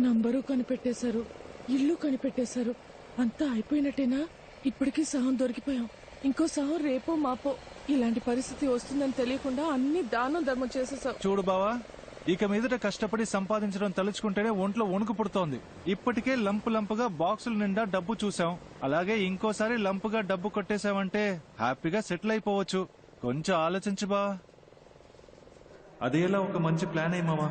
Number కనిపెట్టేశారు, ఇల్లు కనిపెట్టేశారు. అంతా అయిపోయినట్టేనా? ఇప్పటికీ సహం దొరికిపోయాం. ఇంకో సహం రేపో మాపో. ఇలాంటి పరిస్థితి వస్తుందని తెలియకుండా అన్ని దానం ధర్మం చేసేసావు. చూడు బావా, ఇక మీదట కష్టపడి సంపాదించడం తలుచుకుంటేనే ఒంట్లో వణుకు పుడుతోంది. ఇప్పటికే లంపుగా బాక్సుల నిండా డబ్బు చూసాం. అలాగే ఇంకోసారి లంపుగా డబ్బు కొట్టేశావంటే హ్యాపీగా సెటిల్ అయిపోవచ్చు. కొంచెం ఆలోచించు బా. అదేలా ఒక మంచి ప్లాన్ అయ్యమావా.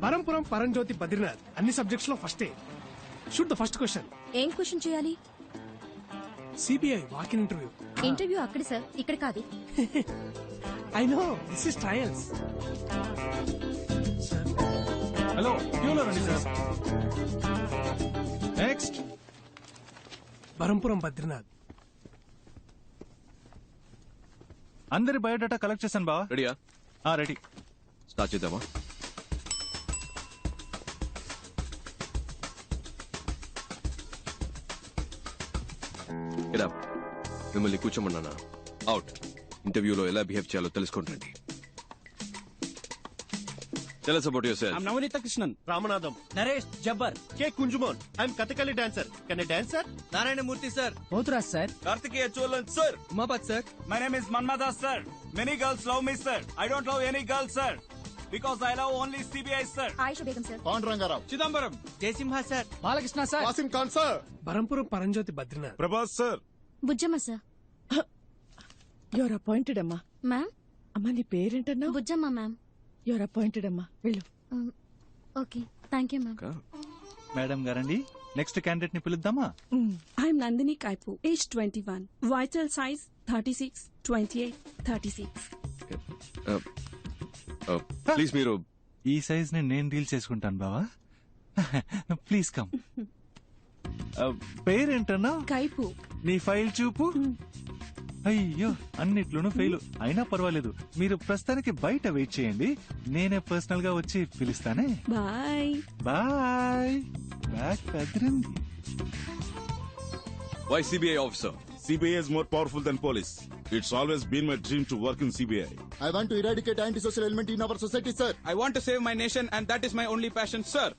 వరంపురం పరంజ్యోతి బద్రీనాథ్ అన్ని సబ్జెక్ట్స్ లో first. Shoot the first question. ఏం క్వశ్చన్ చేయాలి? CBI walk in interview. Interview అక్కడ సార్, ఇక్కడ కాదు. I know, this is trials. Hello, క్యూలో రండి సార్. నెక్స్ట్. వరంపురం బద్రీనాథ్. అందరి బయోడేటా కలెక్ట్ చేశాను బా. రెడీయా? రెడీ. స్టార్ట్ చేద్దామా? మిమ్మల్ని కూర్చోమన్నానా? అవుట్. ఇంటర్వ్యూలో ఎలా బిహేవ్ చేయాలో తెలుసుకుంటండి. Tell us about yourself. I'm Navnita Krishnan. Ramanadam. Naresh Jabbar. K. Kunjumon. I'm Kathakali dancer. Can I dance, sir? Narayana Murthy sir. Mothuraj sir. Kartikeya Cholan sir. Umapad sir. My name is Manmada sir. Many girls love me sir. I don't love any girl sir. Because I love only CBI sir. Aisha Begum sir. Pandrangarao. Chidambaram. Jaisimha sir. Balakrishna sir. Wasim Khan sir. Varampuram Paranjyothi Badrinath. Prabhas sir. Bujjamma sir. Your appointed అమ్మా. Ma'am. అమ్మా నీ పేరేంటన్నా? Bujjamma ma'am. Your appointed అమ్మా, వెళ్ళు. Okay, thank you ma'am. Madam గారండి, next candidate ని పిలుద్దామా? I'm Nandini Kaipu, age 21, vital size 36, 28, 36. Please మీరు ఈ సైజ్ ని నేను డీల్ చేసుకుంటాను బావా. Please come. పేరేంటన్నా? Kaipu. నీ ఫైల్ చూపు. అయ్యో, అన్నిట్లోనూ ఫెయిల్. అయినా పర్వాలేదు, మీరు ప్రస్తుతానికి బయట వెయిట్ చేయండి, నేనే పర్సనల్ గా వచ్చి పిలుస్తానే. Bye. బాయ్. బ్యాక్ కదిరింది. Why CBI officer? CBI is more powerful than police. It's always been my dream to work in CBI. I want to eradicate antisocial element in our society, sir. I want to save my nation and that is my only passion, sir.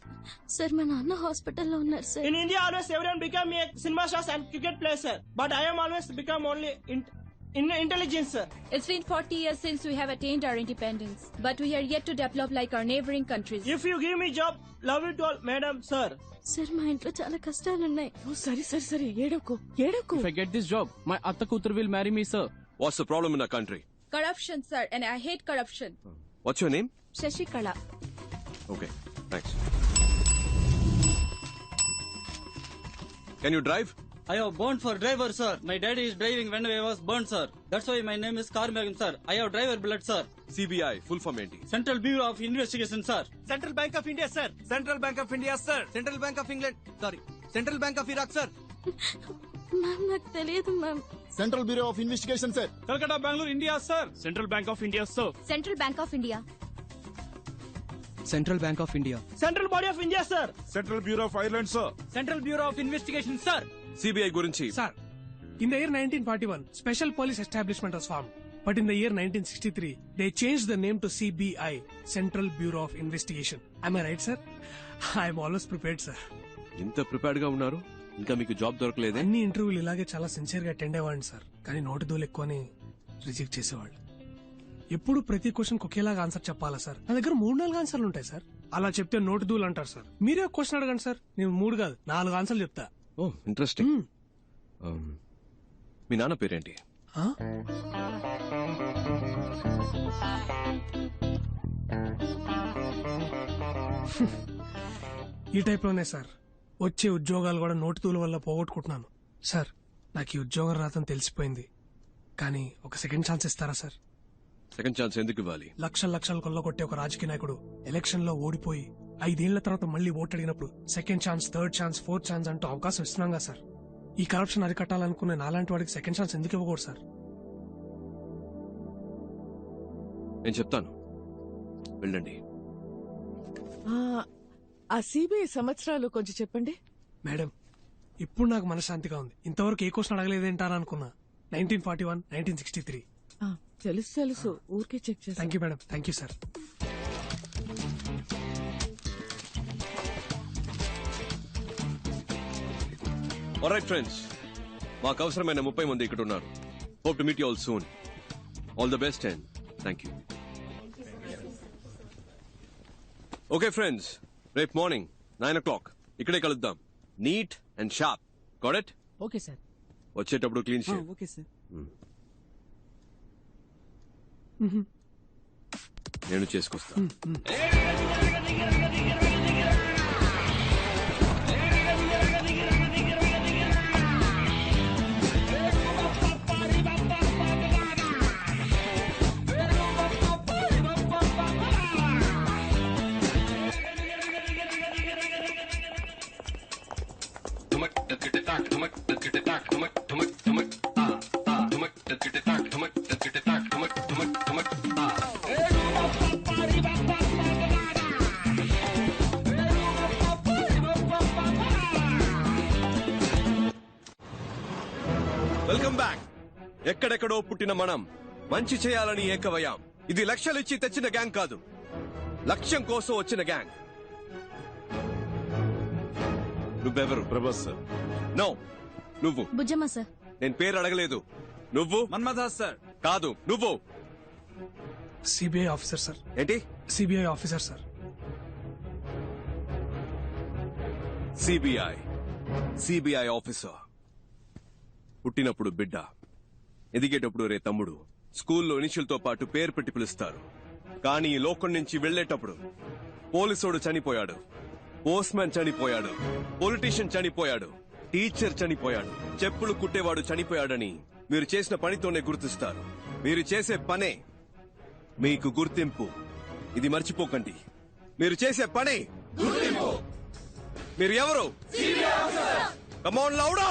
Sir మా నాన్న హాస్పిటల్లో ఉన్నారు sir. In India, always everyone become a cinema stars and cricket player, sir. But I am always become only in intelligence, sir. It's been 40 years since we have attained our independence, but we are yet to develop like our neighboring countries. If you give me job, love it all, madam, sir. Sir మా ఇంట్లో చాలా కష్టాలున్నాయి. సరే సరే సరే, ఏడవకు ఏడవకు. If I get this job, my atta kutur will marry me, sir. What's the problem in our country? Corruption, sir, and I hate corruption. What's your name? Shashikala. Okay, thanks. Can you drive? I have burned for driver, sir. My daddy is driving when I was burned, sir. That's why my name is Karmagam, sir. I have driver blood, sir. CBI, full form ఏంటి? Central Bureau of Investigation, sir. Central Bank of India, sir. Central Bank of India, sir. Central Bank of England. Sorry. Central Bank of Iraq, sir. Ma'am నాకు తెలియదు ma'am. Central bureau of investigation sir. Calcutta, Bangalore, India, sir. Central Bank of India, sir. Central Bank of India. Central Bank of India. Central Body of India, sir. Central Bureau of Ireland, sir. Central Bureau of Investigation, sir. CBI గురించి. Sir, in the year 1941, Special Police Establishment was formed. But in the year 1963, they changed the name to CBI, Central Bureau of Investigation. Am I right, sir? I am always prepared, sir. ఇంత prepared గా ఉన్నారు, ఇంకా మీకు job దొరకలేదే? అన్ని ఇంటర్వ్యూలు ఇలాగే చాలా sincere గా అటెండ్ అయ్యేవాడిని సార్, కానీ నోటి దూలు ఎక్కువని రిజెక్ట్ చేసేవాళ్ళు. ఎప్పుడు ప్రతి క్వశ్చన్ ఒకేలాగా ఆన్సర్ చెప్పాలా సార్? నా దగ్గర 3-4 ఆన్సర్లు ఉంటాయి సార్. అలా చెప్తే నోటి దూలు అంటారు సార్. మీరే క్వశ్చన్ అడగండి సార్, నేను 3 కాదు 4 ఆన్సర్లు చెప్తా. ఓ ఇంట్రెస్టింగ్. మీ నాన్న పేరేంటి? ఈ టైప్ లోనే సార్ వచ్చే ఉద్యోగాలు కూడా నోటి తూలు వల్ల పోగొట్టుకుంటున్నాను సార్. నాకు ఈ ఉద్యోగం రాదని తెలిసిపోయింది, కానీ ఒక సెకండ్ ఛాన్స్ ఇస్తారా సార్? సెకండ్ ఛాన్స్ ఎందుకు ఇవ్వాలి? లక్షలు కొల్లగొట్టే ఒక రాజకీయ నాయకుడు ఎలక్షన్ లో ఓడిపోయి 5 ఏళ్ల తర్వాత మళ్ళీ ఓటు అడిగినప్పుడు second chance, third chance, fourth chance అంటూ అవకాశం ఇస్తున్నాం కదా సార్. ఈ కరప్షన్ అరికట్టాలనుకునే నాలాంటి వాడికి సెకండ్ ఛాన్స్ ఎందుకు ఇవ్వకూడదు సార్? నేను చెప్తాను, వెళ్ళండి. ఆ సిబిఐ సంవత్సరాలు కొంచెం చెప్పండి మేడం. ఇప్పుడు నాకు మనశ్శాంతిగా ఉంది. ఇంతవరకు ఏ క్వశ్చన్ అడగలేదేంటారా అనుకున్నా. 1941, 1963. తెలుసు ఊరికే చెక్ చేసి. Thank you madam, thank you sir. Alright friends, మాకు అవసరమైన 30 మంది ఇక్కడ ఉన్నారు. Hope to meet you all soon. All the best and thank you. Okay friends, రేపు మార్నింగ్ 9 o'clock ఇక్కడే కలుద్దాం. Neat and sharp. Got it? Okay, sir. వచ్చేటప్పుడు clean shave. Okay, sir. నేను చేసుకొస్తా. Welcome back. ఎక్కడెక్కడో పుట్టిన మనం మంచి చేయాలని ఏకమయ్యాం. ఇది లక్షలు ఇచ్చి తెచ్చిన గ్యాంగ్ కాదు, లక్ష్యం కోసం వచ్చిన గ్యాంగ్. నువ్వెవరు? ప్రభాస్ సార్. నో, నువ్వు. బుజ్జమ్మ సార్. నేను పేరు అడగలేదు. నువ్వు? మన్మథాస్, సార్. కాదు, నువ్వు. CBI officer sir. ఏంటి? CBI officer sir. CBI officer. పుట్టినప్పుడు బిడ్డ, ఎదిగేటప్పుడు రే తమ్ముడు, స్కూల్లో ఇనిషియల్తో పాటు పేరు పెట్టి పిలుస్తారు. కానీ ఈ లోకం నుంచి వెళ్లేటప్పుడు పోలీసోడు చనిపోయాడు, పోస్ట్ మ్యాన్ చనిపోయాడు, పొలిటీషియన్ చనిపోయాడు, టీచర్ చనిపోయాడు, చెప్పులు కుట్టేవాడు చనిపోయాడని మీరు చేసిన పనితోనే గుర్తిస్తారు. మీరు చేసే పనే మీకు గుర్తింపు. ఇది మర్చిపోకండి. మీరు చేసే పనే గుర్తింపు. మీరు ఎవరు? కమ్ ఆన్ లౌడా.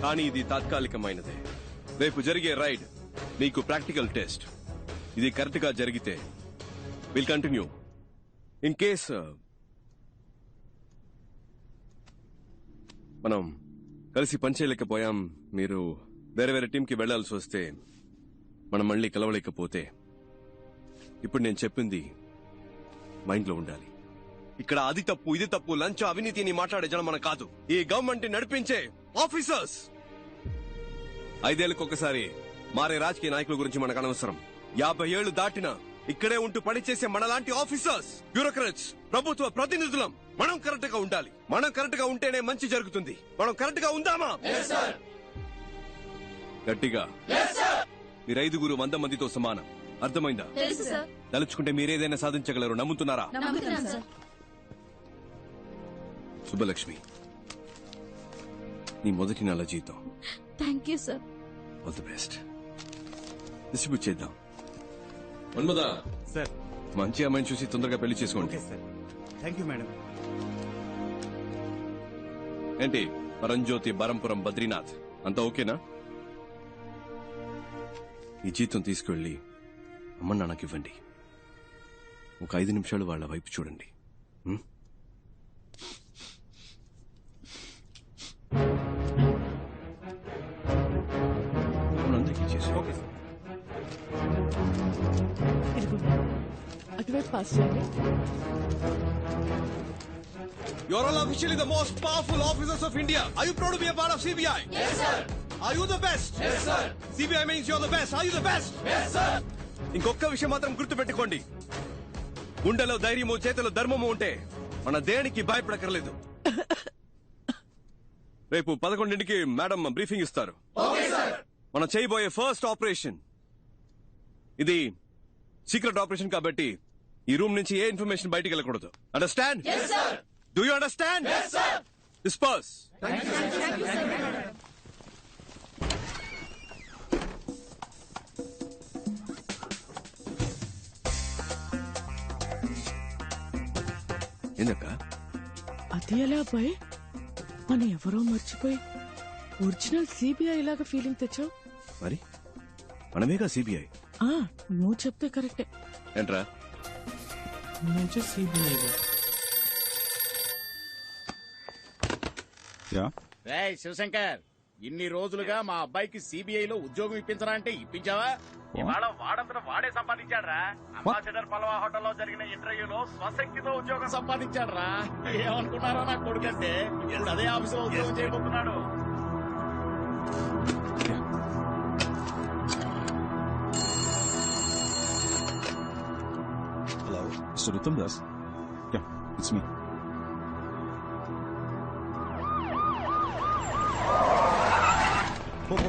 కానీ ఇది తాత్కాలికమైనదే. రేపు జరిగే రైడ్ నీకు ప్రాక్టికల్ టెస్ట్. ఇది కరెక్ట్ గా జరిగితే విల్ కంటిన్యూ. ఇన్ కేస్ మనం కలిసి పనిచేయలేకపోయాం, మీరు వేరే వేరే టీంకి వెళ్లాల్సి వస్తే, మనం మళ్ళీ కలవలేకపోతే, ఇప్పుడు నేను చెప్పింది మైండ్ లో ఉండాలి. ఇక్కడ అది తప్పు, ఇది తప్పు, లంచ్, అవినీతిని మాట్లాడే జనం మన కాదు, ఈ గవర్నమెంట్ నడిపించే ఆఫీసర్స్. 5 ఏళ్లకు ఒకసారి మారే రాజకీయ నాయకుల గురించి మనకు అనవసరం. 50 ఏళ్లు దాటినా ఇక్కడే ఉంటూ పనిచేసే మనలాంటి ఆఫీసర్స్, బ్యూరోక్రాట్స్, ప్రభుత్వ ప్రతినిధులం మనం కరెక్ట్ గా ఉండాలి. మనం కరెక్ట్ గా ఉంటేనే మంచి జరుగుతుంది. మనం కరెక్ట్ గా ఉందామా? గట్టిగా. మీరు 5 100 మందితో సమానం. అర్థమైందా? తెలుసు సార్. తలుచుకుంటే మీరేదైనా సాధించగలరు. నమ్ముతున్నారా? నమ్ముతున్నాం సార్. సుబ్బలక్ష్మి, నీ మొదటి నెల జీతం. Thank you sir. All the best. Distribute చేద్దాం. మన్మదా సార్, మంచి అమ్మాయిని చూసి తొందరగా పెళ్లి చేసుకోండి. సార్. Thank you madam. ఏంటి పరంజ్యోతి, బరంపురం, బద్రీనాథ్ అంతా ఓకేనా? ఈ జీతం తీసుకెళ్లి అమ్మ నాన్నకి ఇవ్వండి. ఒక 5 నిమిషాలు వాళ్ళ వైపు చూడండి. అందరికీ చేసి ఓకే సార్. అటువైపు పాస్ చేయండి. You are all officially the most powerful officers of India. Are you proud to be a part of CBI? Yes, sir. Are you the best? Yes, sir. CBI means you're the best. Are you the best? Yes, sir. ఇంకొక విషయం మాత్రం గుర్తుపెట్టుకోండి. గుండెలో ధైర్యము, చేతిలో ధర్మము ఉంటే మన దేనికి భయపడకర్లేదు. రేపు 11ంటికి మేడం బ్రీఫింగ్ ఇస్తారు. Okay, sir. మనం చేయబోయే ఫస్ట్ ఆపరేషన్ ఇది సీక్రెట్ ఆపరేషన్ కాబట్టి ఈ రూమ్ నుంచి ఏ ఇన్ఫర్మేషన్ బయటికి వెళ్ళకూడదు. Understand? Yes, sir. Do you understand? Yes, sir. Disperse. Thank you, sir. Thank you, sir. ఏందక్క? అది ఎలా అబ్బాయి? మన ఎవరో మర్చిపోయి ఒరిజినల్ సిబిఐ లాగా ఫీలింగ్ తెచ్చావు. మరి మనమేగా సిబిఐ. నువ్వు చెప్తే కరెక్టే. ఏంట్రా? సిబిఐ శివశంకర్, ఇన్ని రోజులుగా మా అబ్బాయికి సిబిఐలో ఉద్యోగం ఇప్పించరా అంటే ఇప్పించావా? ఇవాళ వాడంతటా వాడే సంపాదించాడ్రా. అంబాసిడర్ పల్వా హోటల్లో జరిగిన ఇంటర్వ్యూలో స్వశక్తితో ఉద్యోగం సంపాదించాడ్రా. ఏమనుకున్నారో నా కొడుకంటే ఇప్పుడు అదే ఆఫీసులో ఉద్యోగం చేయబోతున్నాడు. Hello, Mr. Uttam Das. Yeah, it's me.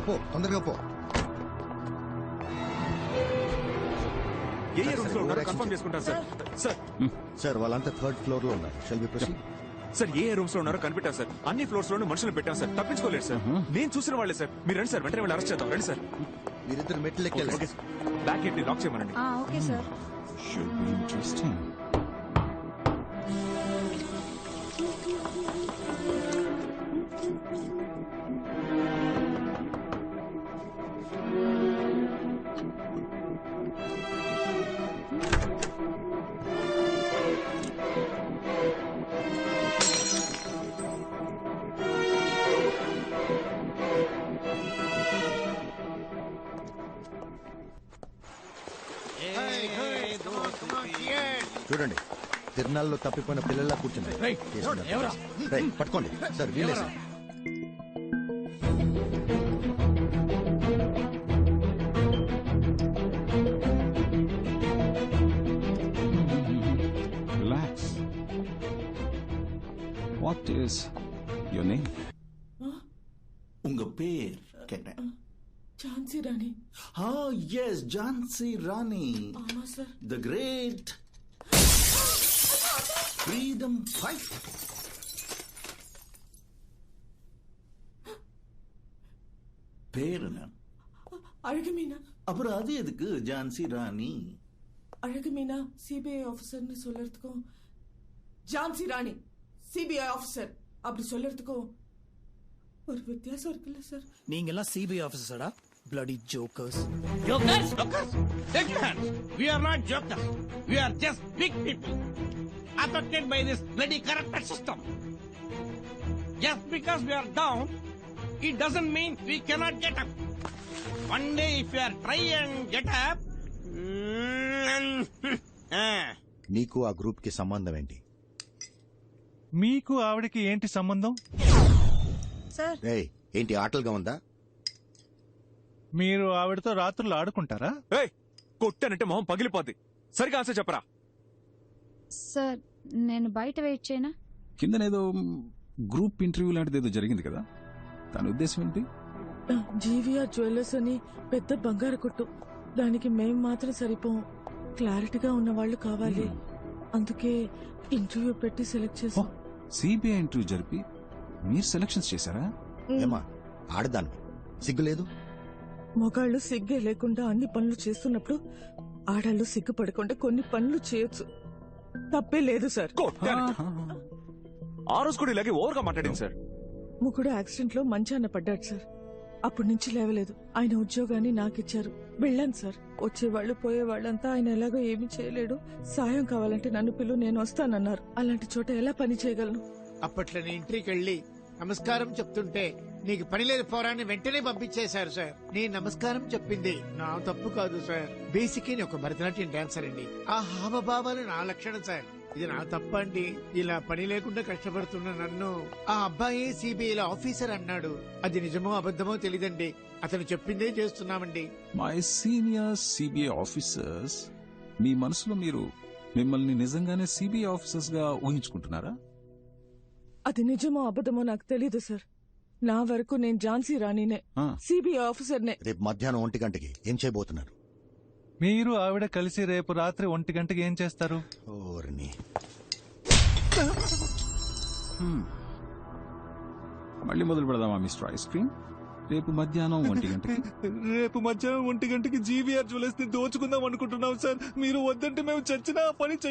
పో తొందరగా పో. ఏ రూమ్స్ లో ఉన్నారో కన్ఫర్మ్ చేసుకుంటారు సార్. సార్ సార్ వాళ్ళంతా 3rd ఫ్లోర్ లో ఉన్నారు. Shall be proceed? Sir A rooms లో ఉన్నారో కనిపెట్టారు సార్. అన్ని ఫ్లోర్స్ లోనూ మనుషులు పెట్టాం సార్. తప్పించుకోలేదు సార్. నేను చూసిన వాళ్ళే సార్. మీరు రండి సార్, వెంటనే వాళ్ళు అరెస్ట్ చేద్దాం. రండి సార్. మీరిద్దరు మెట్లు ఎక్కాలి. బ్యాక్ గేట్ ని లాక్ చేయమనండి. Okay sir. Should be interesting. చూడండి, తిరునాళ్ళలో తప్పిపోయిన పిల్లల్లా కూర్చుంది. పట్టుకోండి సార్, వీలే sir. Relax. What is your name? உங்க பேர் கேட்டேன். Jhansi Rani. Yes, Jhansi Rani. ஆமா sir. The great freedom fighter. பேர் என்ன? అழகு మీనా. அப்புறம் அது எதுக்கு ஜான்சி ராணி? அழகு Meena CBI ஆபீசர்னு சொல்லறதுக்கும் Jhansi Rani CBI officer அப்படி சொல்லறதுக்கும் ஒரு வித்தியாசம் இருக்குல்ல சார்? நீங்க எல்லாம் CBI ஆபீசர்டா? bloody jokers. Jokers? Take your hands. We are not jokers. We are just big people affected by this bloody corrupted system. Just because we are down, it doesn't mean we cannot get up. One day if you are try and get up, నీకు ఆ group కి సంబంధం ఏంటి? మీకు ఆవిడకి ఏంటి సంబంధం? Sir ఏంటి ఆటలుగా ఉందా? మీరు ఆవిడతో రాత్రులు ఆడుకుంటారా? కొట్టానంటే మొహం పగిలిపోద్ది. సరిగా ఆన్సర్ చెప్పరా? సార్ నేను బయట వెయిట్ చేయనా? కిందనేదో గ్రూప్ ఇంటర్వ్యూ లాంటిది ఏదో జరిగింది కదా, దాని ఉద్దేశం ఏంటి? జీవీఆర్ జ్యువెలర్స్ అని పెద్ద బంగారు కొట్టు, దానికి మేం మాత్రం సరిపోం, క్లారిటీగా ఉన్న వాళ్ళు కావాలి. అందుకే ఇంటర్వ్యూ పెట్టి సెలెక్ట్ చేసాం. సిబిఐ ఇంటర్వ్యూ జరిపి మీరు సెలక్షన్స్ చేశారా? ఏమా ఆడదాన్ని సిగ్గులేదు? మొగాళ్ళు సిగ్గే లేకుండా అన్ని పనులు చేస్తున్నప్పుడు ఆడాళ్ళు సిగ్గుపడకుండా కొన్ని పనులు చేయొచ్చు. తప్పే లేదు సార్. ఆ రోజు కూడా ఇలాగే ఓవర్గా మాట్లాడింది సార్. ముగ్గుడు యాక్సిడెంట్ లో మంచాన పడ్డాడు సార్. అప్పటి నుంచి లేవలేదు. ఆయన ఉద్యోగాన్ని నాకిచ్చారు. వెళ్ళాను సార్. వచ్చేవాళ్ళు పోయేవాళ్ళంతా ఆయన ఎలాగో ఏమీ చేయలేడు, సాయం కావాలంటే నన్ను పిలు, నేను వస్తానన్నారు. అలాంటి చోట ఎలా పని చేయగలను? అప్పట్లో నీ ఇంటికి వెళ్ళి నమస్కారం చెప్తుంటే నీకు పని లేదు పోరాన్ని వెంటనే పంపించేశారు సార్. నీ నమస్కారం చెప్పింది నా తప్పు కాదు సార్. బేసిక్ ఒక భరతనాట్యం డాన్సర్ అండి. ఆ హావభావాలు నా లక్షణం సార్. ఇది నా తప్పండి. ఇలా పని లేకుండా కష్టపడుతున్న నన్ను ఆ అబ్బాయి సిబిఐలో ఆఫీసర్ అన్నాడు. అది నిజమో అబద్ధమో తెలీదండి. అతను చెప్పిందే చేస్తున్నామండి. మై సీనియర్ సిబిఐ ఆఫీసర్స్, మీ మనసులో మీరు మిమ్మల్ని నిజంగానే సిబిఐ ఆఫీసర్స్ గా ఊహించుకుంటున్నారా? అది నిజమో అబద్ధమో నాకు తెలీదు సార్. నా వరకు నేను ఝాన్సీ రాణినే, సిబిఐ ఆఫీసర్నే. రేపు మధ్యాహ్నం 1 గంటకి ఏం చేయబోతున్నారు? మీరు ఆవిడ కలిసి రేపు రాత్రి 1 గంటకి ఏం చేస్తారు? మళ్ళీ మొదలు పెడదామా మిస్టర్ ఐస్ క్రీమ్? రేపు మధ్యాహ్నం 1 గంటకి. రేపు మధ్యాహ్నం 1 గంటకి జీవీఆర్ జ్యువెలర్స్ ని దోచుకుందాం అనుకుంటున్నాం సార్. మీరు వద్దంటే మేము చచ్చినా పని చెయ్యం.